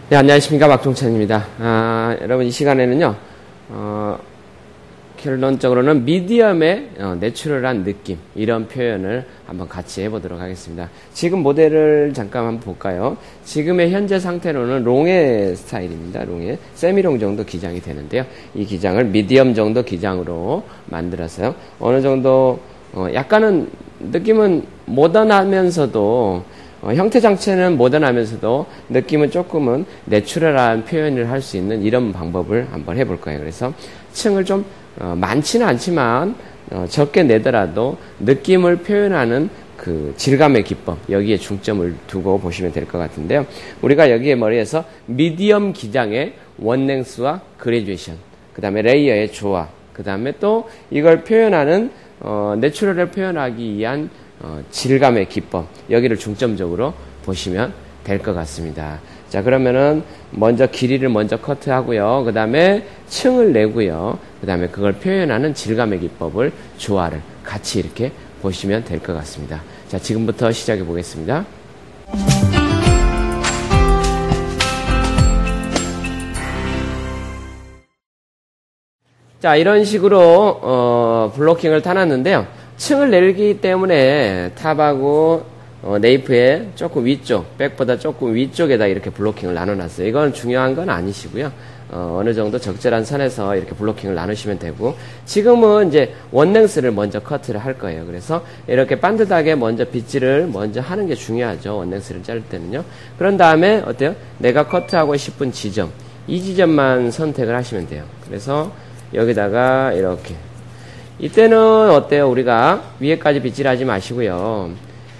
네, 안녕하십니까. 박종찬입니다. 여러분, 이 시간에는요, 결론적으로는 미디엄의 내추럴한 느낌, 이런 표현을 한번 같이 해보도록 하겠습니다. 지금 모델을 잠깐 한번 볼까요? 지금의 현재 상태로는 롱의 스타일입니다. 롱의 세미롱 정도 기장이 되는데요. 이 기장을 미디엄 정도 기장으로 만들어서요. 어느 정도, 약간은 느낌은 모던하면서도 형태 자체는 모던하면서도 느낌은 조금은 내추럴한 표현을 할 수 있는 이런 방법을 한번 해볼 거예요. 그래서 층을 좀 많지는 않지만 적게 내더라도 느낌을 표현하는 그 질감의 기법, 여기에 중점을 두고 보시면 될 것 같은데요. 우리가 여기에 머리에서 미디엄 기장의 원랭스와 그레듀에이션, 그 다음에 레이어의 조화, 그 다음에 또 이걸 표현하는 내추럴을 표현하기 위한 질감의 기법, 여기를 중점적으로 보시면 될 것 같습니다. 자, 그러면은 먼저 길이를 먼저 커트하고요. 그 다음에 층을 내고요. 그 다음에 그걸 표현하는 질감의 기법을, 조화를 같이 이렇게 보시면 될 것 같습니다. 자, 지금부터 시작해 보겠습니다. 자, 이런 식으로 블로킹을 타놨는데요. 층을 내리기 때문에 탑하고 네이프의 조금 위쪽, 백보다 조금 위쪽에다 이렇게 블로킹을 나눠놨어요. 이건 중요한 건 아니시고요. 어느 정도 적절한 선에서 이렇게 블로킹을 나누시면 되고, 지금은 이제 원랭스를 먼저 커트를 할 거예요. 그래서 이렇게 반듯하게 먼저 빗질을 먼저 하는 게 중요하죠. 원랭스를 자를 때는요. 그런 다음에 어때요? 내가 커트하고 싶은 지점, 이 지점만 선택을 하시면 돼요. 그래서 여기다가 이렇게, 이때는 어때요? 우리가 위에까지 빗질하지 마시고요.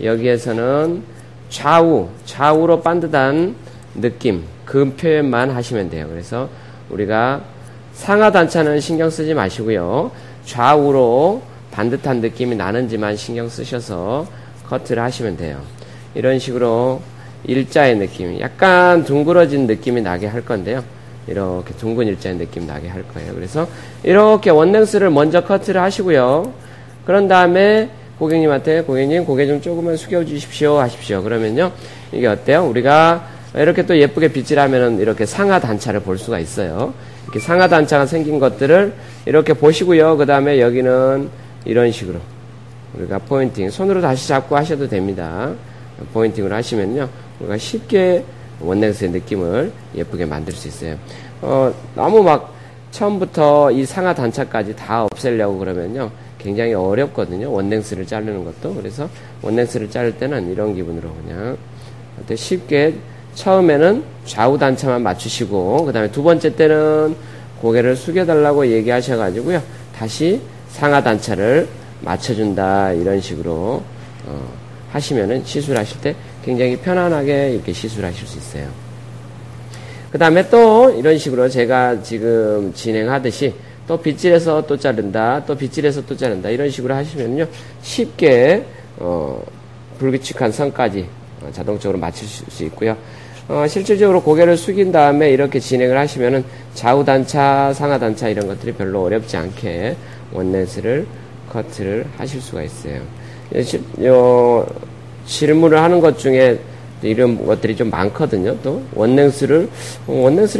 여기에서는 좌우로 반듯한 느낌, 그 표현만 하시면 돼요. 그래서 우리가 상하 단차는 신경 쓰지 마시고요. 좌우로 반듯한 느낌이 나는지만 신경 쓰셔서 커트를 하시면 돼요. 이런 식으로 일자의 느낌, 약간 둥그러진 느낌이 나게 할 건데요. 이렇게 둥근 일자의 느낌 나게 할 거예요. 그래서 이렇게 원랭스를 먼저 커트를 하시고요. 그런 다음에 고객님한테, 고객님 고개 좀 조금만 숙여 주십시오 하십시오. 그러면요, 이게 어때요? 우리가 이렇게 또 예쁘게 빗질하면은 이렇게 상하 단차를 볼 수가 있어요. 이렇게 상하 단차가 생긴 것들을 이렇게 보시고요. 그 다음에 여기는 이런 식으로 우리가 포인팅, 손으로 다시 잡고 하셔도 됩니다. 포인팅을 하시면요, 우리가 쉽게 원랭스의 느낌을 예쁘게 만들 수 있어요. 너무 막 처음부터 이 상하 단차까지 다 없애려고 그러면요, 굉장히 어렵거든요. 원랭스를 자르는 것도. 그래서 원랭스를 자를 때는 이런 기분으로 그냥 쉽게 처음에는 좌우 단차만 맞추시고, 그 다음에 두 번째 때는 고개를 숙여달라고 얘기하셔가지고요, 다시 상하 단차를 맞춰준다, 이런 식으로 하시면은 시술하실 때 굉장히 편안하게 이렇게 시술하실 수 있어요. 그 다음에 또 이런 식으로 제가 지금 진행하듯이 또 빗질해서 또 자른다, 또 빗질해서 또 자른다, 이런 식으로 하시면요, 쉽게 불규칙한 선까지 자동적으로 맞출 수 있고요. 실질적으로 고개를 숙인 다음에 이렇게 진행을 하시면은 좌우 단차, 상하 단차 이런 것들이 별로 어렵지 않게 원랭스를 커트를 하실 수가 있어요. 질문을 하는 것 중에 이런 것들이 좀 많거든요. 또 원랭스를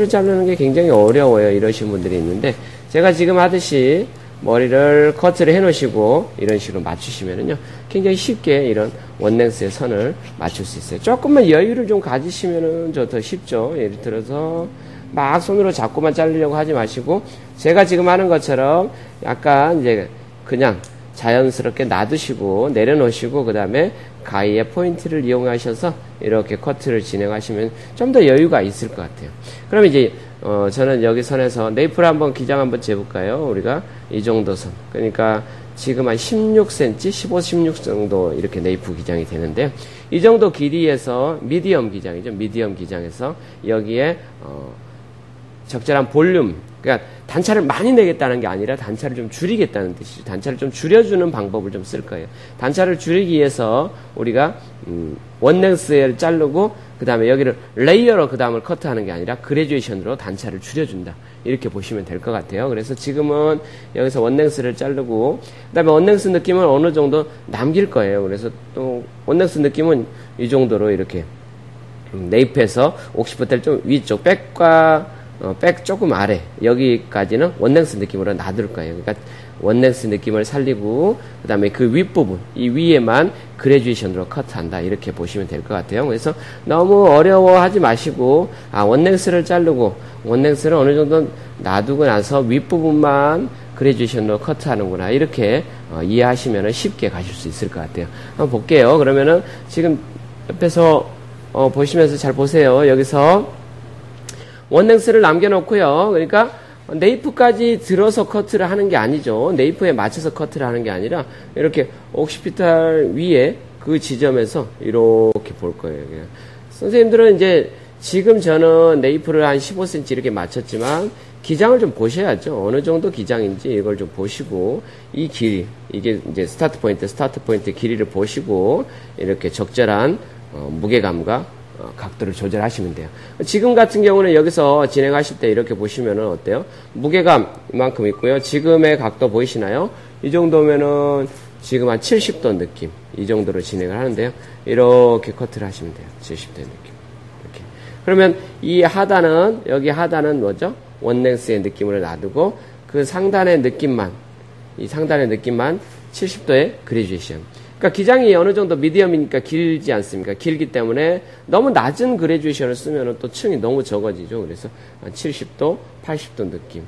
자르는 게 굉장히 어려워요, 이러신 분들이 있는데, 제가 지금 하듯이 머리를 커트를 해 놓으시고 이런 식으로 맞추시면은요, 굉장히 쉽게 이런 원랭스의 선을 맞출 수 있어요. 조금만 여유를 좀 가지시면은 더 쉽죠. 예를 들어서 막 손으로 잡고만 자르려고 하지 마시고, 제가 지금 하는 것처럼 약간 이제 그냥 자연스럽게 놔두시고 내려놓으시고, 그 다음에 가위의 포인트를 이용하셔서 이렇게 커트를 진행하시면 좀 더 여유가 있을 것 같아요. 그럼 이제 저는 여기 선에서 네이프를 한번 기장 한번 재볼까요? 우리가 이 정도 선, 그러니까 지금 한 16cm, 15, 16 정도 이렇게 네이프 기장이 되는데요. 이 정도 길이에서 미디엄 기장이죠. 미디엄 기장에서 여기에 적절한 볼륨, 그러니까 단차를 많이 내겠다는 게 아니라 단차를 좀 줄이겠다는 뜻이죠. 단차를 좀 줄여주는 방법을 좀 쓸 거예요. 단차를 줄이기 위해서 우리가 원랭스를 자르고, 그 다음에 여기를 레이어로 그 다음을 커트하는 게 아니라 그레듀에이션으로 단차를 줄여준다, 이렇게 보시면 될 것 같아요. 그래서 지금은 여기서 원랭스를 자르고, 그 다음에 원랭스 느낌은 어느 정도 남길 거예요. 그래서 또 원랭스 느낌은 이 정도로 이렇게 네이프에서 옥시프트를 좀 위쪽, 백과 백 조금 아래 여기까지는 원넥스 느낌으로 놔둘 거예요. 그러니까 원넥스 느낌을 살리고 그 다음에 그 윗부분 이 위에만 그레듀에이션으로 커트한다 이렇게 보시면 될 것 같아요. 그래서 너무 어려워하지 마시고 원넥스를 자르고 원넥스를 어느 정도 놔두고 나서 윗부분만 그레듀에이션으로 커트하는구나 이렇게 이해하시면 쉽게 가실 수 있을 것 같아요. 한번 볼게요. 그러면은 지금 옆에서 보시면서 잘 보세요. 여기서 원넥스를 남겨놓고요. 그러니까 네이프까지 들어서 커트를 하는 게 아니죠. 네이프에 맞춰서 커트를 하는 게 아니라 이렇게 옥시피탈 위에 그 지점에서 이렇게 볼 거예요. 그냥. 선생님들은 이제 지금 저는 네이프를 한 15cm 이렇게 맞췄지만 기장을 좀 보셔야죠. 어느 정도 기장인지 이걸 좀 보시고 이 길이 이게 이제 스타트 포인트 길이를 보시고 이렇게 적절한 무게감과 각도를 조절하시면 돼요. 지금 같은 경우는 여기서 진행하실 때 이렇게 보시면은 어때요? 무게감 이만큼 있고요. 지금의 각도 보이시나요? 이 정도면은 지금 한 70도 느낌 이 정도로 진행을 하는데요. 이렇게 커트를 하시면 돼요. 70도 느낌. 이렇게. 그러면 이 하단은 여기 하단은 뭐죠? 원넥스의 느낌을 놔두고 그 상단의 느낌만 이 상단의 느낌만 70도의 그레듀에이션. 그러니까 기장이 어느 정도 미디엄이니까 길지 않습니까? 길기 때문에 너무 낮은 그레듀에이션을 쓰면 또 층이 너무 적어지죠. 그래서 한 70도, 80도 느낌.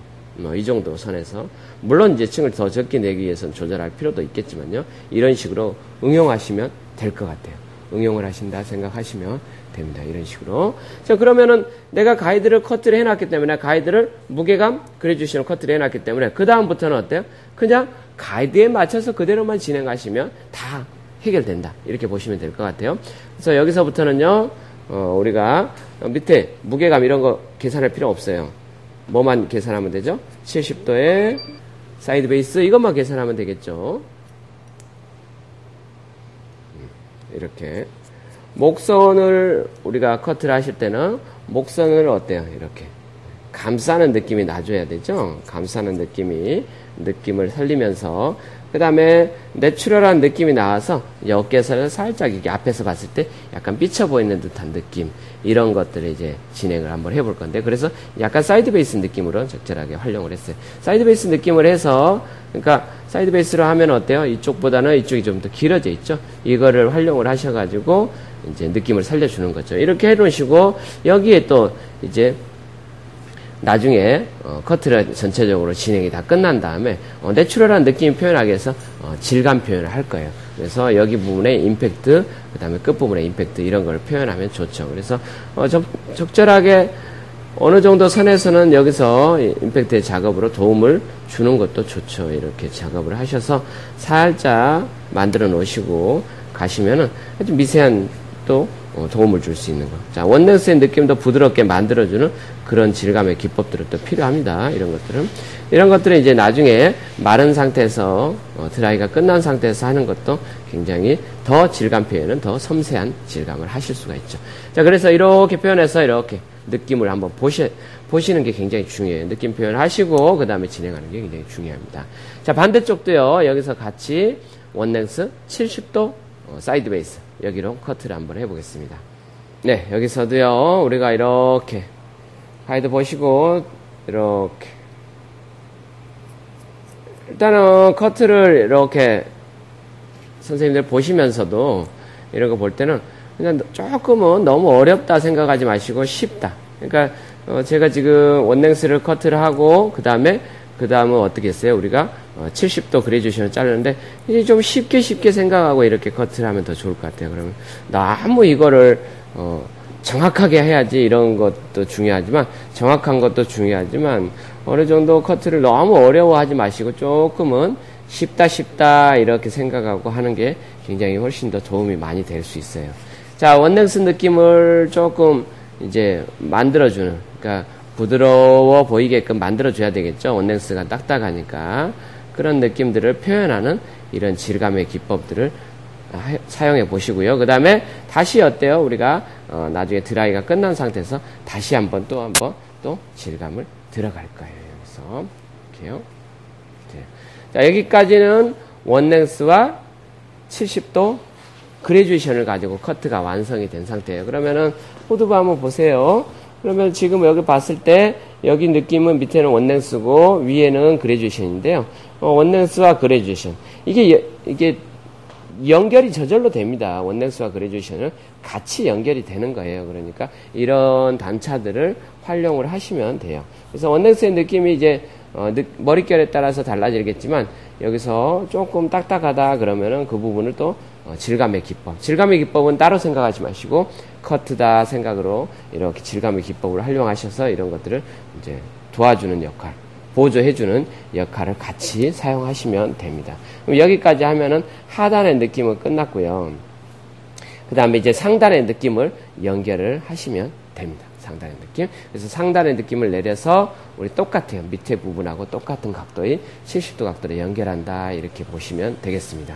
이 정도 선에서. 물론 이제 층을 더 적게 내기 위해서는 조절할 필요도 있겠지만요. 이런 식으로 응용하시면 될 것 같아요. 응용을 하신다 생각하시면 됩니다. 이런 식으로. 자, 그러면은 내가 가이드를 커트를 해놨기 때문에 가이드를 무게감 그레듀에이션을 커트를 해놨기 때문에 그 다음부터는 어때요? 그냥 가이드에 맞춰서 그대로만 진행하시면 다 해결된다. 이렇게 보시면 될 것 같아요. 그래서 여기서부터는요, 우리가 밑에 무게감 이런 거 계산할 필요 없어요. 뭐만 계산하면 되죠? 70도의 사이드 베이스 이것만 계산하면 되겠죠. 이렇게. 목선을 우리가 커트를 하실 때는 목선을 어때요? 이렇게. 감싸는 느낌이 나줘야 되죠? 감싸는 느낌을 살리면서 그 다음에 내추럴한 느낌이 나와서 어깨선을 살짝 이렇게 앞에서 봤을 때 약간 삐쳐 보이는 듯한 느낌 이런 것들을 이제 진행을 한번 해볼 건데 그래서 약간 사이드 베이스 느낌으로 적절하게 활용을 했어요. 사이드 베이스 느낌을 해서 그러니까 사이드 베이스로 하면 어때요? 이쪽보다는 이쪽이 좀 더 길어져 있죠? 이거를 활용을 하셔가지고 이제 느낌을 살려주는 거죠. 이렇게 해놓으시고 여기에 또 이제 나중에 커트를 전체적으로 진행이 다 끝난 다음에 내추럴한 느낌 표현하기 위해서 질감 표현을 할 거예요. 그래서 여기 부분에 임팩트, 그 다음에 끝부분에 임팩트 이런 걸 표현하면 좋죠. 그래서 적절하게 어느 정도 선에서는 여기서 임팩트의 작업으로 도움을 주는 것도 좋죠. 이렇게 작업을 하셔서 살짝 만들어 놓으시고 가시면은 아주 미세한 또 도움을 줄 수 있는 거. 자, 원넥스의 느낌도 부드럽게 만들어주는 그런 질감의 기법들은 또 필요합니다. 이런 것들은 이제 나중에 마른 상태에서 드라이가 끝난 상태에서 하는 것도 굉장히 더 질감 표현은 더 섬세한 질감을 하실 수가 있죠. 자, 그래서 이렇게 표현해서 이렇게 느낌을 한번 보시는 게 굉장히 중요해요. 느낌 표현하시고 그 다음에 진행하는 게 굉장히 중요합니다. 자, 반대쪽도요. 여기서 같이 원넥스 70도 사이드 베이스 여기로 커트를 한번 해보겠습니다. 네, 여기서도요. 우리가 이렇게 가이드 보시고 이렇게 일단은 커트를 이렇게 선생님들 보시면서도 이런 거 볼 때는 그냥 조금은 너무 어렵다 생각하지 마시고 쉽다. 그러니까 제가 지금 원넥스를 커트를 하고 그 다음은 어떻게 했어요? 우리가 70도 그레듀에이션을 자르는데 이제 좀 쉽게 생각하고 이렇게 커트를 하면 더 좋을 것 같아요. 그러면 너무 이거를 정확하게 해야지 이런 것도 중요하지만 정확한 것도 중요하지만 어느 정도 커트를 너무 어려워하지 마시고 조금은 쉽다 이렇게 생각하고 하는 게 굉장히 훨씬 더 도움이 많이 될 수 있어요. 자, 원넥스 느낌을 조금 이제 만들어주는, 그러니까 부드러워 보이게끔 만들어줘야 되겠죠. 원넥스가 딱딱하니까. 그런 느낌들을 표현하는 이런 질감의 기법들을 사용해 보시고요. 그 다음에 다시 어때요? 우리가 나중에 드라이가 끝난 상태에서 다시 한번 또 질감을 들어갈 거예요. 여기서. 이렇게요. 이렇게. 자, 여기까지는 원넥스와 70도 그레듀에이션을 가지고 커트가 완성이 된 상태예요. 그러면은 후두부 한번 보세요. 그러면 지금 여기 봤을 때 여기 느낌은 밑에는 원랭스고 위에는 그레듀에이션인데요. 원랭스와 그레듀에이션. 이게 연결이 저절로 됩니다. 원랭스와 그레듀에이션은 같이 연결이 되는 거예요. 그러니까 이런 단차들을 활용을 하시면 돼요. 그래서 원랭스의 느낌이 이제 머릿결에 따라서 달라지겠지만 여기서 조금 딱딱하다 그러면은 그 부분을 또 질감의 기법. 질감의 기법은 따로 생각하지 마시고 커트다 생각으로 이렇게 질감의 기법을 활용하셔서 이런 것들을 이제 도와주는 역할, 보조해주는 역할을 같이 사용하시면 됩니다. 그럼 여기까지 하면은 하단의 느낌은 끝났고요. 그 다음에 이제 상단의 느낌을 연결을 하시면 됩니다. 상단의 느낌. 그래서 상단의 느낌을 내려서 우리 똑같아요. 밑에 부분하고 똑같은 각도의 70도 각도로 연결한다. 이렇게 보시면 되겠습니다.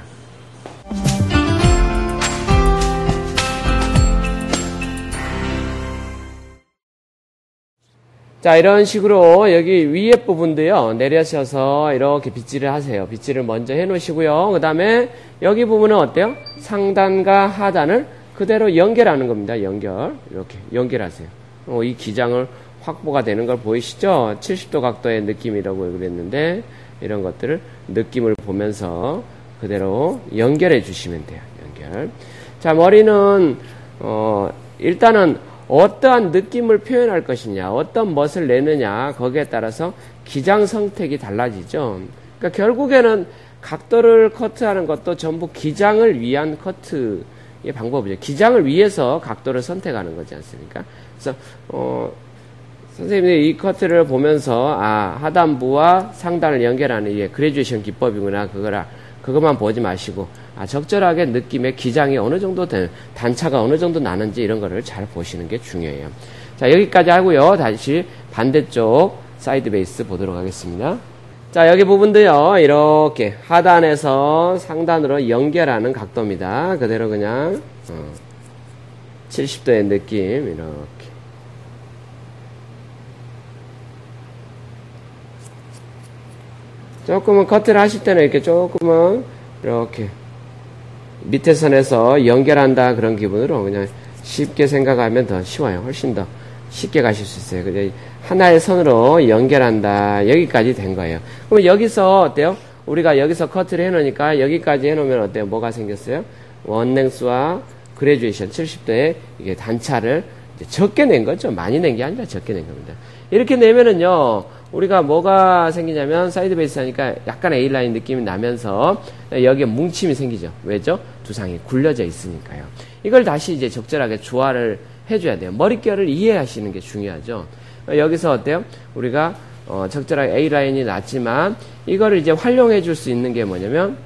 자, 이런 식으로 여기 위에 부분도요, 내려셔서 이렇게 빗질을 하세요. 빗질을 먼저 해 놓으시고요. 그 다음에 여기 부분은 어때요? 상단과 하단을 그대로 연결하는 겁니다. 이렇게 연결하세요. 이 기장을 확보가 되는 걸 보이시죠? 70도 각도의 느낌이라고 그랬는데, 이런 것들을 느낌을 보면서 그대로 연결해 주시면 돼요. 연결. 자, 머리는, 일단은 어떠한 느낌을 표현할 것이냐, 어떤 멋을 내느냐, 거기에 따라서 기장 선택이 달라지죠. 그러니까 결국에는 각도를 커트하는 것도 전부 기장을 위한 커트의 방법이죠. 기장을 위해서 각도를 선택하는 거지 않습니까? 그래서, 선생님이 이 커트를 보면서, 하단부와 상단을 연결하는 이게 그레듀에이션 기법이구나, 그것만 보지 마시고, 적절하게 느낌의 기장이 어느 정도 단차가 어느 정도 나는지 이런 거를 잘 보시는 게 중요해요. 자, 여기까지 하고요. 다시 반대쪽 사이드 베이스 보도록 하겠습니다. 자, 여기 부분도요, 이렇게 하단에서 상단으로 연결하는 각도입니다. 그대로 그냥, 70도의 느낌, 이렇게. 조금은 커트를 하실 때는 이렇게 조금은 이렇게 밑에 선에서 연결한다 그런 기분으로 그냥 쉽게 생각하면 더 쉬워요. 훨씬 더 쉽게 가실 수 있어요. 그냥 하나의 선으로 연결한다. 여기까지 된 거예요. 그럼 여기서 어때요? 우리가 여기서 커트를 해놓으니까 여기까지 해놓으면 어때요? 뭐가 생겼어요? 원랭스와 그레듀에이션 70도의 이게 단차를 이제 적게 낸 거죠. 많이 낸 게 아니라 적게 낸 겁니다. 이렇게 내면은요, 우리가 뭐가 생기냐면 사이드 베이스 하니까 약간 A라인 느낌이 나면서 여기에 뭉침이 생기죠. 왜죠? 두상이 굴려져 있으니까요. 이걸 다시 이제 적절하게 조화를 해줘야 돼요. 머릿결을 이해하시는 게 중요하죠. 여기서 어때요? 우리가 적절하게 A라인이 났지만 이거를 이제 활용해 줄 수 있는 게 뭐냐면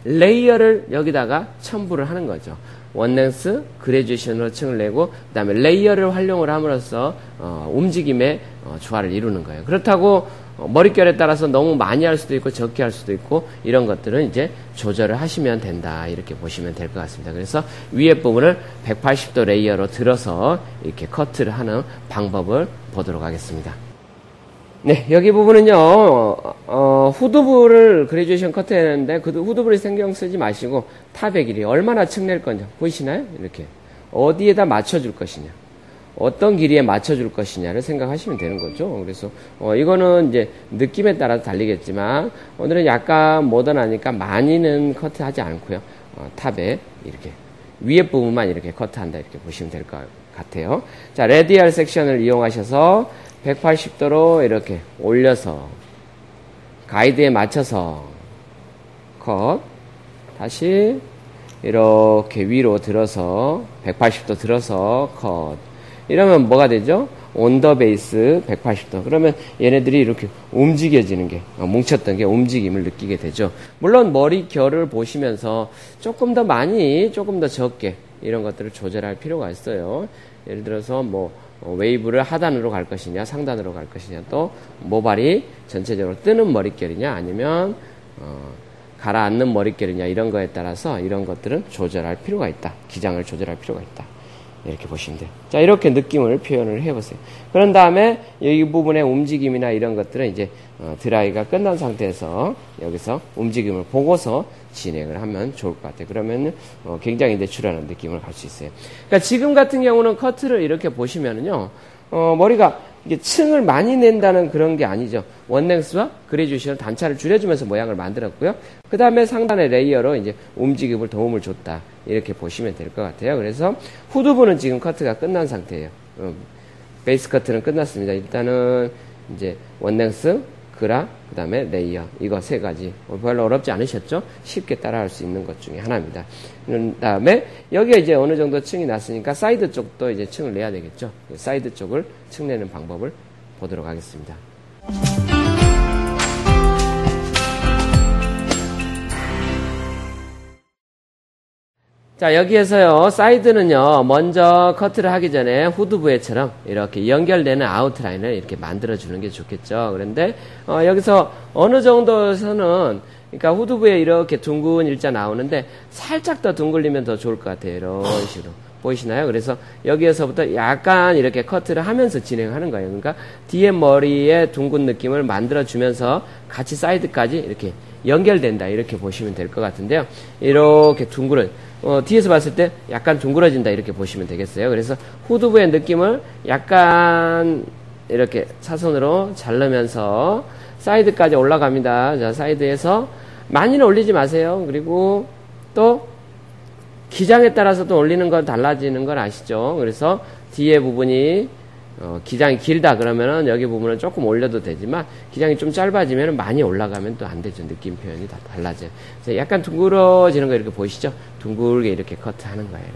레이어를 여기다가 첨부를 하는 거죠. 원랭스, 그레듀에이션으로 층을 내고 그 다음에 레이어를 활용을 함으로써 움직임의 조화를 이루는 거예요. 그렇다고 머릿결에 따라서 너무 많이 할 수도 있고 적게 할 수도 있고 이런 것들은 이제 조절을 하시면 된다. 이렇게 보시면 될 것 같습니다. 그래서 위에 부분을 180도 레이어로 들어서 이렇게 커트를 하는 방법을 보도록 하겠습니다. 네, 여기 부분은요, 후두부를 그레듀에이션 커트 했는데, 그 후두부를 신경 쓰지 마시고, 탑의 길이 얼마나 층낼 건지, 보이시나요? 이렇게. 어디에다 맞춰줄 것이냐. 어떤 길이에 맞춰줄 것이냐를 생각하시면 되는 거죠. 그래서, 이거는 이제 느낌에 따라 달리겠지만, 오늘은 약간 모던하니까 많이는 커트하지 않고요. 탑에 이렇게, 위에 부분만 이렇게 커트한다. 이렇게 보시면 될 것 같아요. 자, 레디얼 섹션을 이용하셔서, 180도로 이렇게 올려서 가이드에 맞춰서 컷 다시 이렇게 위로 들어서 180도 들어서 컷 이러면 뭐가 되죠? 온더 베이스 180도 그러면 얘네들이 이렇게 움직여지는 게 뭉쳤던 게 움직임을 느끼게 되죠. 물론 머리결을 보시면서 조금 더 많이 조금 더 적게 이런 것들을 조절할 필요가 있어요. 예를 들어서 웨이브를 하단으로 갈 것이냐 상단으로 갈 것이냐 또 모발이 전체적으로 뜨는 머릿결이냐 아니면 가라앉는 머릿결이냐 이런 거에 따라서 이런 것들은 조절할 필요가 있다. 기장을 조절할 필요가 있다. 이렇게 보시면 돼요. 자, 이렇게 느낌을 표현을 해보세요. 그런 다음에 이 부분의 움직임이나 이런 것들은 이제 드라이가 끝난 상태에서 여기서 움직임을 보고서 진행을 하면 좋을 것 같아요. 그러면 굉장히 내추럴한 느낌을 갈 수 있어요. 그러니까 지금 같은 경우는 커트를 이렇게 보시면은요, 머리가 이게 층을 많이 낸다는 그런 게 아니죠. 원랭스와 그레듀에이션 단차를 줄여주면서 모양을 만들었고요. 그 다음에 상단의 레이어로 이제 움직임을 도움을 줬다. 이렇게 보시면 될 것 같아요. 그래서 후두부는 지금 커트가 끝난 상태예요. 베이스 커트는 끝났습니다. 일단은 이제 원랭스, 그라, 그 다음에 레이어. 이거 세 가지. 별로 어렵지 않으셨죠? 쉽게 따라할 수 있는 것 중에 하나입니다. 그 다음에 여기에 이제 어느 정도 층이 났으니까 사이드 쪽도 이제 층을 내야 되겠죠? 사이드 쪽을 층 내는 방법을 보도록 하겠습니다. 자, 여기에서요, 사이드는요, 먼저 커트를 하기 전에 후드부에처럼 이렇게 연결되는 아웃라인을 이렇게 만들어주는 게 좋겠죠. 그런데, 여기서 어느 정도에서는, 그러니까 후드부에 이렇게 둥근 일자 나오는데, 살짝 더 둥글리면 더 좋을 것 같아요. 이런 식으로. 보이시나요? 그래서 여기에서부터 약간 이렇게 커트를 하면서 진행하는 거예요. 그러니까 뒤에 머리에 둥근 느낌을 만들어주면서 같이 사이드까지 이렇게 연결된다. 이렇게 보시면 될 것 같은데요. 이렇게 둥그런, 뒤에서 봤을 때 약간 둥그러진다. 이렇게 보시면 되겠어요. 그래서 후두부의 느낌을 약간 이렇게 사선으로 자르면서 사이드까지 올라갑니다. 자, 사이드에서 많이는 올리지 마세요. 그리고 또 기장에 따라서 또 올리는 건 달라지는 건 아시죠? 그래서 뒤에 부분이 기장이 길다 그러면은 여기 부분은 조금 올려도 되지만 기장이 좀 짧아지면 많이 올라가면 또 안 되죠. 느낌 표현이 다 달라져요. 그래서 약간 둥그러지는 거 이렇게 보이시죠? 둥글게 이렇게 커트하는 거예요.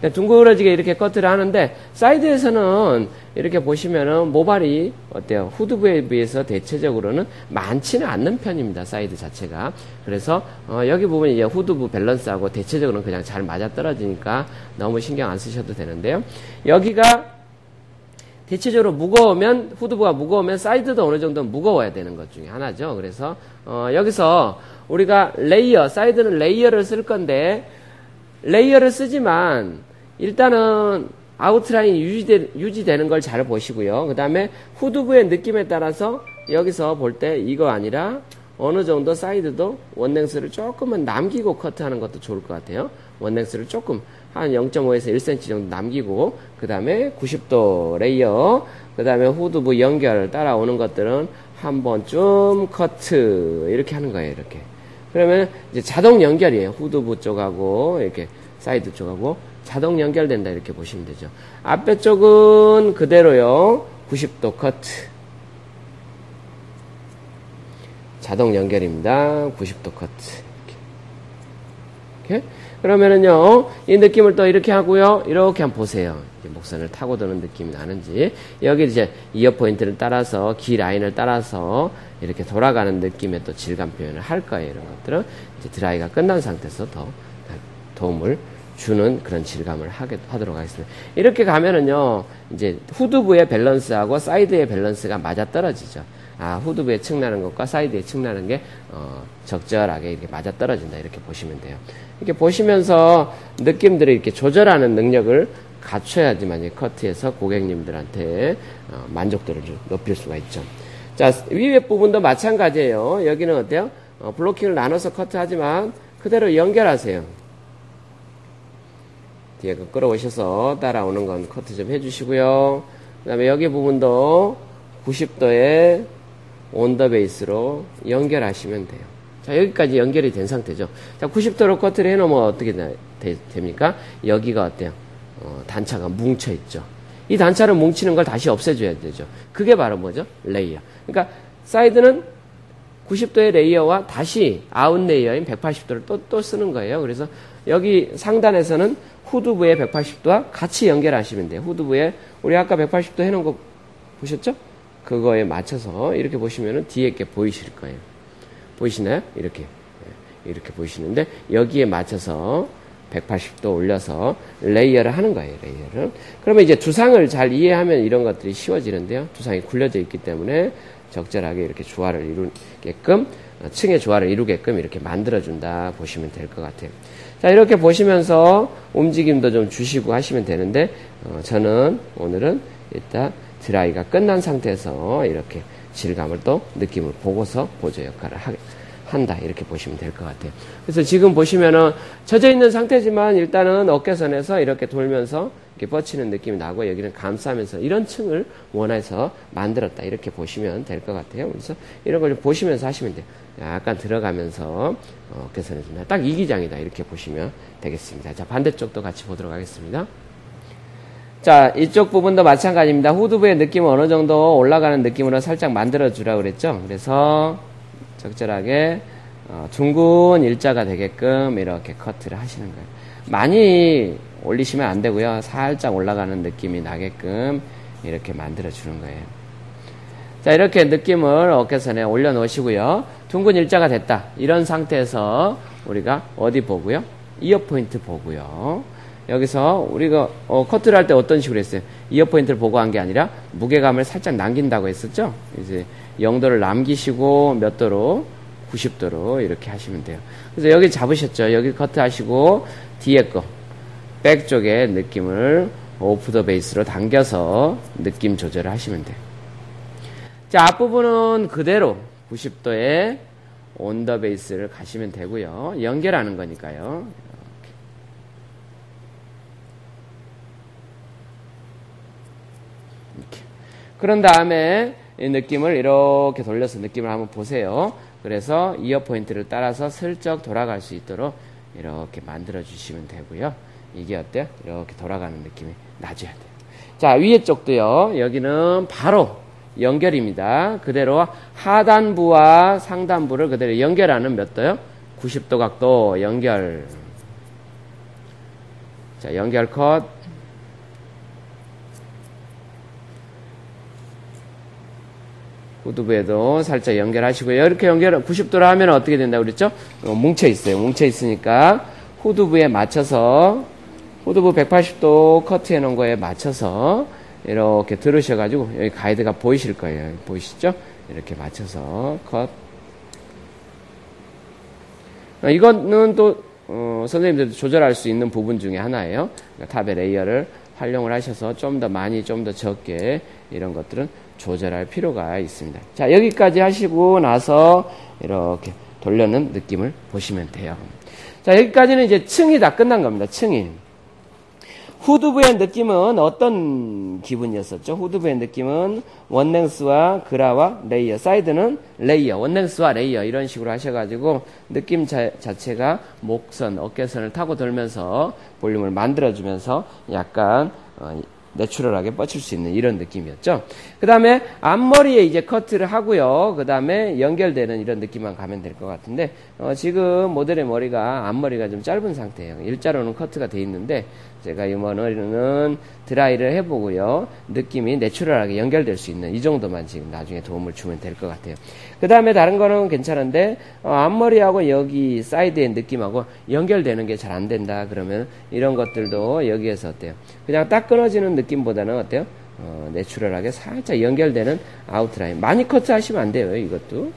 이렇게 둥그러지게 이렇게 커트를 하는데 사이드에서는 이렇게 보시면은 모발이 어때요? 후두부에 비해서 대체적으로는 많지는 않는 편입니다. 사이드 자체가. 그래서 여기 부분이 이제 후두부 밸런스하고 대체적으로는 그냥 잘 맞아떨어지니까 너무 신경 안 쓰셔도 되는데요. 여기가 대체적으로 무거우면, 후두부가 무거우면 사이드도 어느 정도 무거워야 되는 것 중에 하나죠. 그래서, 여기서 우리가 레이어, 사이드는 레이어를 쓸 건데, 레이어를 쓰지만, 일단은 아웃라인이 유지되는 걸 잘 보시고요. 그 다음에 후두부의 느낌에 따라서 여기서 볼 때 이거 아니라 어느 정도 사이드도 원랭스를 조금은 남기고 커트하는 것도 좋을 것 같아요. 원랭스를 조금 한 0.5에서 1cm 정도 남기고 그 다음에 90도 레이어 그 다음에 후두부 연결 따라오는 것들은 한 번쯤 커트 이렇게 하는 거예요. 이렇게 그러면 이제 자동 연결이에요. 후두부 쪽하고 이렇게 사이드 쪽하고 자동 연결된다 이렇게 보시면 되죠. 앞에 쪽은 그대로요. 90도 커트 자동 연결입니다. 90도 커트 이렇게 그러면은요, 이 느낌을 또 이렇게 하고요, 이렇게 한번 보세요. 목선을 타고 도는 느낌이 나는지. 여기 이제 이어 포인트를 따라서, 기 라인을 따라서 이렇게 돌아가는 느낌의 또 질감 표현을 할 거예요. 이런 것들은 이제 드라이가 끝난 상태에서 더 도움을 주는 그런 질감을 하도록 하겠습니다. 이렇게 가면은요, 이제 후두부의 밸런스하고 사이드의 밸런스가 맞아 떨어지죠. 아, 후두부에 층 나는 것과 사이드에 층 나는 게, 적절하게 이렇게 맞아 떨어진다. 이렇게 보시면 돼요. 이렇게 보시면서 느낌들을 이렇게 조절하는 능력을 갖춰야지만 이 커트에서 고객님들한테 만족도를 좀 높일 수가 있죠. 자, 위에 부분도 마찬가지예요. 여기는 어때요? 블로킹을 나눠서 커트하지만 그대로 연결하세요. 뒤에 그 끌어오셔서 따라오는 건 커트 좀 해주시고요. 그 다음에 여기 부분도 90도에 온더 베이스로 연결하시면 돼요. 자, 여기까지 연결이 된 상태죠. 자, 90도로 커트를 해놓으면 어떻게 됩니까? 여기가 어때요? 단차가 뭉쳐있죠. 이 단차를 뭉치는 걸 다시 없애줘야 되죠. 그게 바로 뭐죠? 레이어. 그러니까, 사이드는 90도의 레이어와 다시 아웃 레이어인 180도를 또 쓰는 거예요. 그래서 여기 상단에서는 후두부의 180도와 같이 연결하시면 돼요. 후두부에, 우리 아까 180도 해놓은 거 보셨죠? 그거에 맞춰서 이렇게 보시면은 뒤에 게 보이실 거예요. 보이시나요? 이렇게 보이시는데 여기에 맞춰서 180도 올려서 레이어를 하는 거예요. 레이어를. 그러면 이제 두상을 잘 이해하면 이런 것들이 쉬워지는데요. 두상이 굴려져 있기 때문에 적절하게 이렇게 조화를 이루게끔 층의 조화를 이루게끔 이렇게 만들어준다 보시면 될 것 같아요. 자, 이렇게 보시면서 움직임도 좀 주시고 하시면 되는데, 저는 오늘은 일단 드라이가 끝난 상태에서 이렇게 질감을 또 느낌을 보고서 보조 역할을 한다. 이렇게 보시면 될 것 같아요. 그래서 지금 보시면은 젖어 있는 상태지만 일단은 어깨선에서 이렇게 돌면서 이렇게 뻗치는 느낌이 나고 여기는 감싸면서 이런 층을 원해서 만들었다. 이렇게 보시면 될 것 같아요. 그래서 이런 걸 좀 보시면서 하시면 돼요. 약간 들어가면서 어깨선에서 딱 이 기장이다. 이렇게 보시면 되겠습니다. 자, 반대쪽도 같이 보도록 하겠습니다. 자, 이쪽 부분도 마찬가지입니다. 후두부의 느낌을 어느 정도 올라가는 느낌으로 살짝 만들어 주라고 그랬죠. 그래서 적절하게 둥근 일자가 되게끔 이렇게 커트를 하시는 거예요. 많이 올리시면 안 되고요. 살짝 올라가는 느낌이 나게끔 이렇게 만들어 주는 거예요. 자, 이렇게 느낌을 어깨선에 올려 놓으시고요. 둥근 일자가 됐다. 이런 상태에서 우리가 어디 보고요? 이어 포인트 보고요. 여기서 우리가 커트를 할 때 어떤 식으로 했어요? 이어 포인트를 보고 한 게 아니라 무게감을 살짝 남긴다고 했었죠? 이제 0도를 남기시고 몇 도로? 90도로 이렇게 하시면 돼요. 그래서 여기 잡으셨죠? 여기 커트 하시고 뒤에 거, 백 쪽의 느낌을 오프 더 베이스로 당겨서 느낌 조절을 하시면 돼요. 자, 앞부분은 그대로 90도에 온 더 베이스를 가시면 되고요. 연결하는 거니까요. 이렇게. 그런 다음에 이 느낌을 이렇게 돌려서 느낌을 한번 보세요. 그래서 이어 포인트를 따라서 슬쩍 돌아갈 수 있도록 이렇게 만들어 주시면 되고요. 이게 어때요? 이렇게 돌아가는 느낌이 나줘야 돼요. 자, 위에 쪽도요. 여기는 바로 연결입니다. 그대로 하단부와 상단부를 그대로 연결하는 몇 도요? 90도 각도 연결. 자, 연결 컷. 후두부에도 살짝 연결하시고요. 이렇게 연결 90도로 하면 어떻게 된다고 그랬죠? 뭉쳐 있어요. 뭉쳐 있으니까 후두부에 맞춰서 후두부 180도 커트해 놓은 거에 맞춰서 이렇게 들으셔가지고 여기 가이드가 보이실 거예요. 보이시죠? 이렇게 맞춰서 컷. 이거는 또 선생님들도 조절할 수 있는 부분 중에 하나예요. 그러니까 탑의 레이어를 활용을 하셔서 좀 더 많이 좀 더 적게 이런 것들은 조절할 필요가 있습니다. 자, 여기까지 하시고 나서 이렇게 돌려는 느낌을 보시면 돼요. 자, 여기까지는 이제 층이 다 끝난 겁니다. 층이. 후두부의 느낌은 어떤 기분이었었죠? 후두부의 느낌은 원랭스와 그라와 레이어, 사이드는 레이어, 원랭스와 레이어 이런 식으로 하셔가지고 느낌 자체가 목선, 어깨선을 타고 돌면서 볼륨을 만들어주면서 약간 내추럴하게 뻗칠 수 있는 이런 느낌이었죠. 그 다음에 앞머리에 이제 커트를 하고요. 그 다음에 연결되는 이런 느낌만 가면 될 것 같은데 지금 모델의 머리가 앞머리가 좀 짧은 상태예요. 일자로는 커트가 돼 있는데 제가 이 머리는 드라이를 해보고요. 느낌이 내추럴하게 연결될 수 있는 이 정도만 지금 나중에 도움을 주면 될 것 같아요. 그 다음에 다른 거는 괜찮은데 앞머리하고 여기 사이드의 느낌하고 연결되는 게 잘 안 된다 그러면 이런 것들도 여기에서 어때요? 그냥 딱 끊어지는 느낌보다는 어때요? 내추럴하게 살짝 연결되는 아웃라인 많이 커트 하시면 안 돼요. 이것도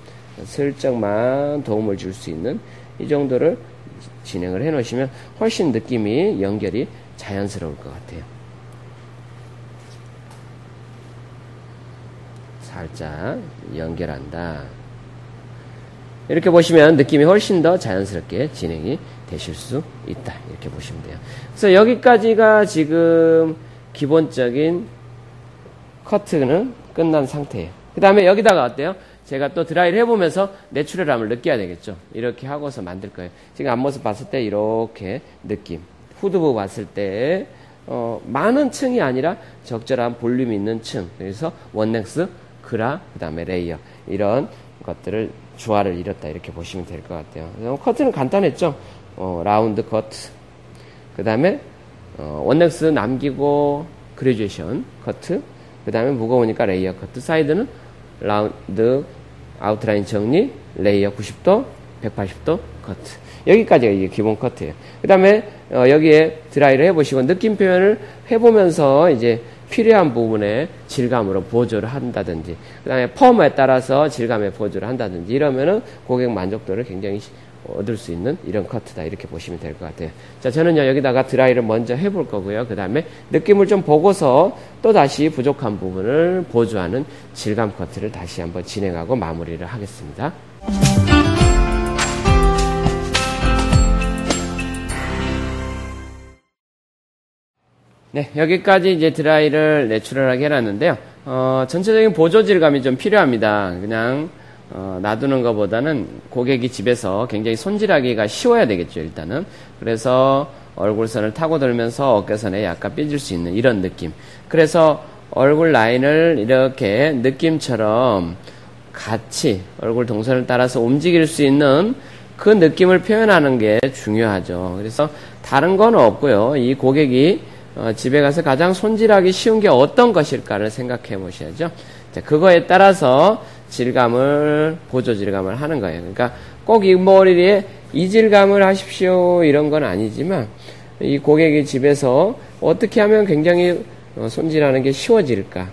슬쩍만 도움을 줄 수 있는 이 정도를 진행을 해 놓으시면 훨씬 느낌이 연결이 자연스러울 것 같아요. 살짝 연결한다. 이렇게 보시면 느낌이 훨씬 더 자연스럽게 진행이 되실 수 있다. 이렇게 보시면 돼요. 그래서 여기까지가 지금 기본적인 커트는 끝난 상태예요. 그 다음에 여기다가 어때요? 제가 또 드라이를 해보면서 내추럴함을 느껴야 되겠죠. 이렇게 하고서 만들 거예요. 지금 앞모습 봤을 때 이렇게 느낌. 후두부 봤을 때 많은 층이 아니라 적절한 볼륨이 있는 층. 그래서 원넥스, 그라, 그 다음에 레이어 이런 것들을 조화를 이뤘다 이렇게 보시면 될 것 같아요. 커트는 간단했죠. 라운드 커트. 그 다음에 원넥스 남기고 그레듀에이션 커트. 그 다음에 무거우니까 레이어 커트. 사이드는 라운드 아웃라인 정리, 레이어 90도, 180도 커트. 여기까지가 이게 기본 커트예요. 그 다음에 여기에 드라이를 해보시고 느낌 표현을 해보면서 이제 필요한 부분에 질감으로 보조를 한다든지, 그 다음에 펌에 따라서 질감에 보조를 한다든지 이러면은 고객 만족도를 굉장히 얻을 수 있는 이런 커트다 이렇게 보시면 될 것 같아요. 자, 저는요 여기다가 드라이를 먼저 해볼 거고요. 그 다음에 느낌을 좀 보고서 또 다시 부족한 부분을 보조하는 질감 커트를 다시 한번 진행하고 마무리를 하겠습니다. 네, 여기까지 이제 드라이를 내추럴하게 해놨는데요. 전체적인 보조 질감이 좀 필요합니다. 그냥 놔두는 것보다는 고객이 집에서 굉장히 손질하기가 쉬워야 되겠죠, 일단은. 그래서 얼굴선을 타고 돌면서 어깨선에 약간 삐질 수 있는 이런 느낌. 그래서 얼굴 라인을 이렇게 느낌처럼 같이 얼굴 동선을 따라서 움직일 수 있는 그 느낌을 표현하는 게 중요하죠. 그래서 다른 건 없고요. 이 고객이 집에 가서 가장 손질하기 쉬운 게 어떤 것일까를 생각해 보셔야죠. 자, 그거에 따라서 질감을, 보조 질감을 하는 거예요. 그러니까 꼭 이 머리에 이 질감을 하십시오 이런 건 아니지만 이 고객이 집에서 어떻게 하면 굉장히 손질하는 게 쉬워질까?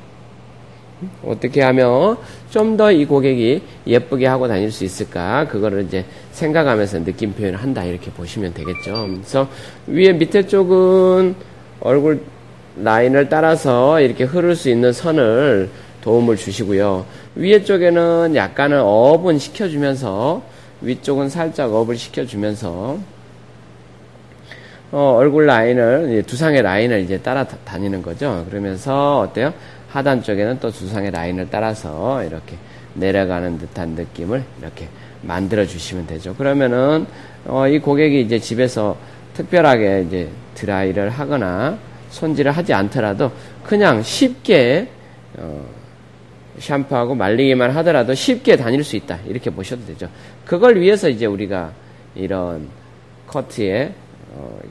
어떻게 하면 좀 더 이 고객이 예쁘게 하고 다닐 수 있을까? 그거를 이제 생각하면서 느낌 표현을 한다 이렇게 보시면 되겠죠. 그래서 위에 밑에 쪽은 얼굴 라인을 따라서 이렇게 흐를 수 있는 선을 도움을 주시고요. 위에 쪽에는 약간은 업은 시켜주면서 위쪽은 살짝 업을 시켜주면서 얼굴 라인을 두상의 라인을 이제 따라 다니는 거죠. 그러면서 어때요? 하단 쪽에는 또 두상의 라인을 따라서 이렇게 내려가는 듯한 느낌을 이렇게 만들어 주시면 되죠. 그러면은 이 고객이 이제 집에서 특별하게 이제 드라이를 하거나 손질을 하지 않더라도 그냥 쉽게 샴푸하고 말리기만 하더라도 쉽게 다닐 수 있다 이렇게 보셔도 되죠. 그걸 위해서 이제 우리가 이런 커트의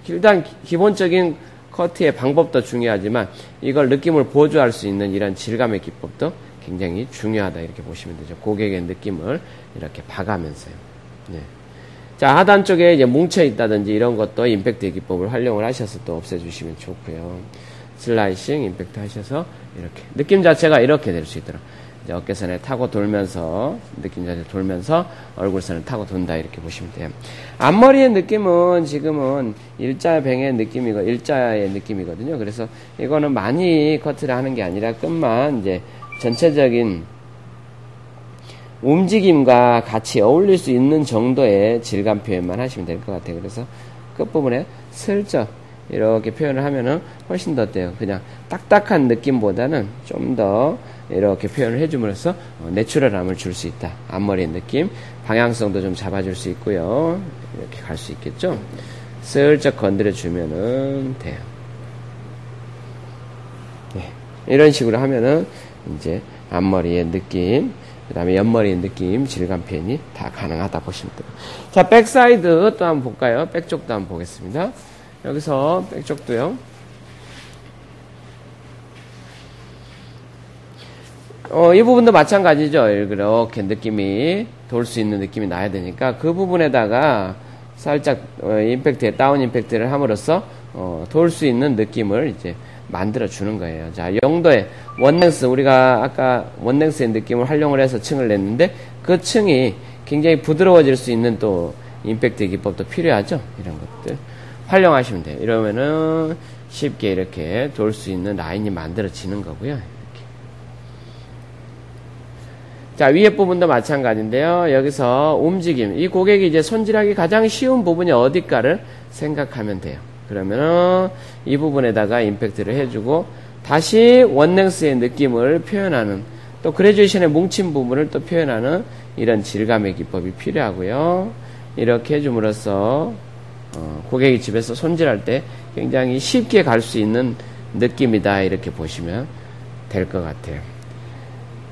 일단 기본적인 커트의 방법도 중요하지만 이걸 느낌을 보조할 수 있는 이런 질감의 기법도 굉장히 중요하다 이렇게 보시면 되죠. 고객의 느낌을 이렇게 봐가면서요. 네. 자, 하단 쪽에 이제 뭉쳐 있다든지 이런 것도 임팩트의 기법을 활용을 하셔서 또 없애주시면 좋고요. 슬라이싱, 임팩트 하셔서 이렇게 느낌 자체가 이렇게 될 수 있도록 이제 어깨선에 타고 돌면서 느낌 자체 돌면서 얼굴선을 타고 돈다 이렇게 보시면 돼요. 앞머리의 느낌은 지금은 일자뱅의 느낌이고 일자의 느낌이거든요. 그래서 이거는 많이 커트를 하는 게 아니라 끝만 이제 전체적인 움직임과 같이 어울릴 수 있는 정도의 질감 표현만 하시면 될 것 같아요. 그래서 끝부분에 슬쩍 이렇게 표현을 하면은 훨씬 더 어때요? 그냥 딱딱한 느낌보다는 좀 더 이렇게 표현을 해줌으로써 내추럴함을 줄 수 있다. 앞머리의 느낌, 방향성도 좀 잡아줄 수 있고요. 이렇게 갈 수 있겠죠? 슬쩍 건드려주면은 돼요. 네. 이런 식으로 하면은 이제 앞머리의 느낌, 그 다음에 옆머리의 느낌, 질감 표현이 다 가능하다 보시면 돼요. 자, 백사이드 또 한번 볼까요? 백쪽도 한번 보겠습니다. 여기서 백쪽도요. 이 부분도 마찬가지죠. 이렇게 느낌이 돌 수 있는 느낌이 나야 되니까 그 부분에다가 살짝 임팩트에 다운 임팩트를 함으로써 돌 수 있는 느낌을 이제 만들어 주는 거예요. 자, 용도의 원랭스, 우리가 아까 원랭스의 느낌을 활용을 해서 층을 냈는데 그 층이 굉장히 부드러워질 수 있는 또 임팩트 기법도 필요하죠. 이런 것들 활용하시면 돼요. 이러면은 쉽게 이렇게 돌 수 있는 라인이 만들어지는 거고요. 이렇게. 자, 위에 부분도 마찬가지인데요. 여기서 움직임, 이 고객이 이제 손질하기 가장 쉬운 부분이 어딜까를 생각하면 돼요. 그러면은 이 부분에다가 임팩트를 해주고 다시 원랭스의 느낌을 표현하는, 또 그레듀에이션의 뭉친 부분을 또 표현하는 이런 질감의 기법이 필요하고요. 이렇게 해줌으로써 고객이 집에서 손질할 때 굉장히 쉽게 갈 수 있는 느낌이다 이렇게 보시면 될 것 같아요.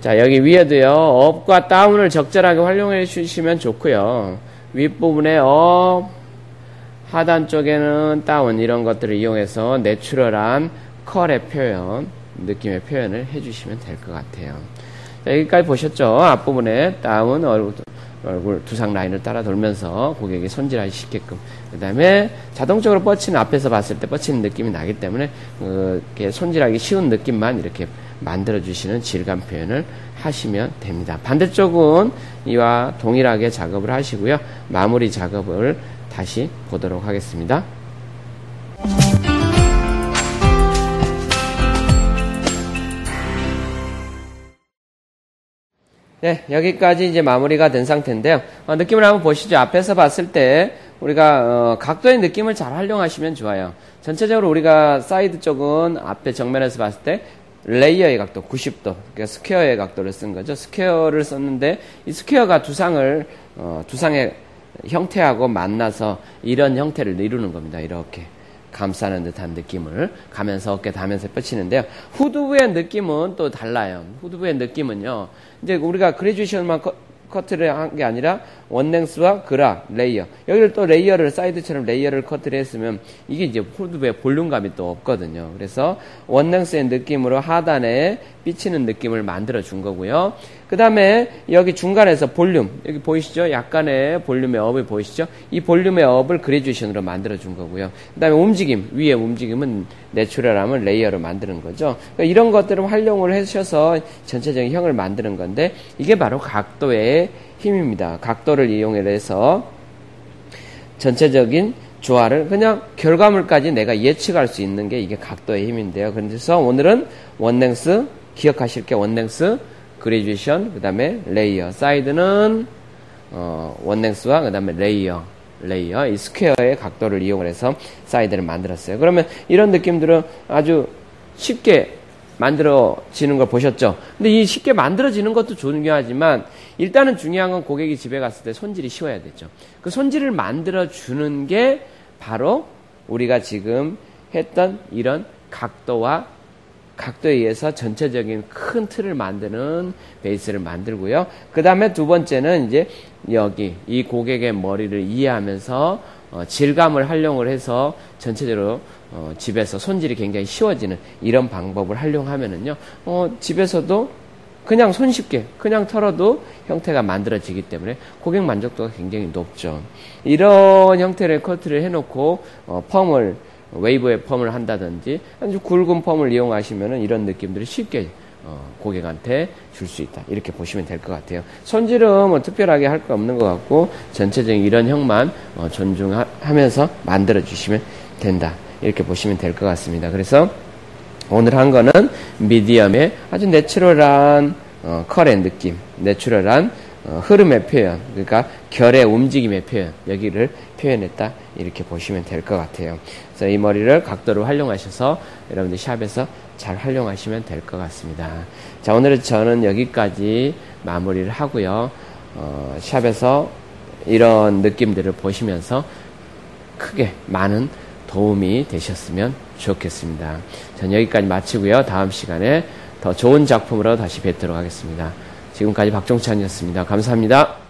자, 여기 위에도요, 업과 다운을 적절하게 활용해 주시면 좋고요. 윗부분에 업, 하단 쪽에는 다운, 이런 것들을 이용해서 내추럴한 컬의 표현, 느낌의 표현을 해주시면 될 것 같아요. 자, 여기까지 보셨죠? 앞부분에 다운, 얼굴 두상 라인을 따라 돌면서 고객이 손질하기 쉽게끔. 그 다음에 자동적으로 뻗치는, 앞에서 봤을 때 뻗치는 느낌이 나기 때문에 이렇게 손질하기 쉬운 느낌만 이렇게 만들어주시는 질감 표현을 하시면 됩니다. 반대쪽은 이와 동일하게 작업을 하시고요. 마무리 작업을 다시 보도록 하겠습니다. 네, 여기까지 이제 마무리가 된 상태인데요. 느낌을 한번 보시죠. 앞에서 봤을 때 우리가 각도의 느낌을 잘 활용하시면 좋아요. 전체적으로 우리가 사이드 쪽은 앞에 정면에서 봤을 때 레이어의 각도 90도, 그러니까 스퀘어의 각도를 쓴 거죠. 스퀘어를 썼는데 이 스퀘어가 두상의 형태하고 만나서 이런 형태를 이루는 겁니다. 이렇게 감싸는 듯한 느낌을 가면서 어깨 닿으면서 뻗치는데요. 후두부의 느낌은 또 달라요. 후두부의 느낌은요. 이제 우리가 그레듀에이션만 커트를 한 게 아니라 원랭스와 그라, 레이어. 여기를 또 레이어를, 사이드처럼 레이어를 커트를 했으면 이게 이제 후두부의 볼륨감이 또 없거든요. 그래서 원랭스의 느낌으로 하단에 삐치는 느낌을 만들어 준 거고요. 그 다음에 여기 중간에서 볼륨, 여기 보이시죠? 약간의 볼륨의 업을 보이시죠? 이 볼륨의 업을 그레듀에이션으로 만들어 준 거고요. 그 다음에 움직임, 위에 움직임은 내추럴함을 레이어로 만드는 거죠. 그러니까 이런 것들을 활용을 하셔서 전체적인 형을 만드는 건데 이게 바로 각도의 힘입니다. 각도를 이용해서 전체적인 조화를 그냥 결과물까지 내가 예측할 수 있는 게 이게 각도의 힘인데요. 그래서 오늘은 원랭스, 기억하실 게 원랭스, 그레듀에이션, 그 다음에 레이어. 사이드는 원랭스와 그 다음에 레이어, 이 스퀘어의 각도를 이용을 해서 사이드를 만들었어요. 그러면 이런 느낌들은 아주 쉽게 만들어지는 걸 보셨죠? 근데 이 쉽게 만들어지는 것도 중요하지만 일단은 중요한 건 고객이 집에 갔을 때 손질이 쉬워야 되죠. 그 손질을 만들어주는 게 바로 우리가 지금 했던 이런 각도에 의해서 전체적인 큰 틀을 만드는 베이스를 만들고요. 그 다음에 두 번째는 이제 여기 이 고객의 머리를 이해하면서 질감을 활용을 해서 전체적으로 집에서 손질이 굉장히 쉬워지는 이런 방법을 활용하면은요, 집에서도 그냥 손쉽게 그냥 털어도 형태가 만들어지기 때문에 고객 만족도가 굉장히 높죠. 이런 형태의 커트를 해놓고 웨이브의 펌을 한다든지 아주 굵은 펌을 이용하시면은 이런 느낌들을 쉽게 고객한테 줄 수 있다. 이렇게 보시면 될 것 같아요. 손질은 뭐 특별하게 할 거 없는 것 같고 전체적인 이런 형만 존중하면서 만들어 주시면 된다. 이렇게 보시면 될 것 같습니다. 그래서 오늘 한 거는 미디엄의 아주 내추럴한 컬의 느낌, 내추럴한 흐름의 표현, 그러니까 결의 움직임의 표현, 여기를 표현했다. 이렇게 보시면 될 것 같아요. 그래서 이 머리를 각도를 활용하셔서 여러분들 샵에서 잘 활용하시면 될 것 같습니다. 자, 오늘은 저는 여기까지 마무리를 하고요. 샵에서 이런 느낌들을 보시면서 크게 많은 도움이 되셨으면 좋겠습니다. 전 여기까지 마치고요. 다음 시간에 더 좋은 작품으로 다시 뵙도록 하겠습니다. 지금까지 박종찬이었습니다. 감사합니다.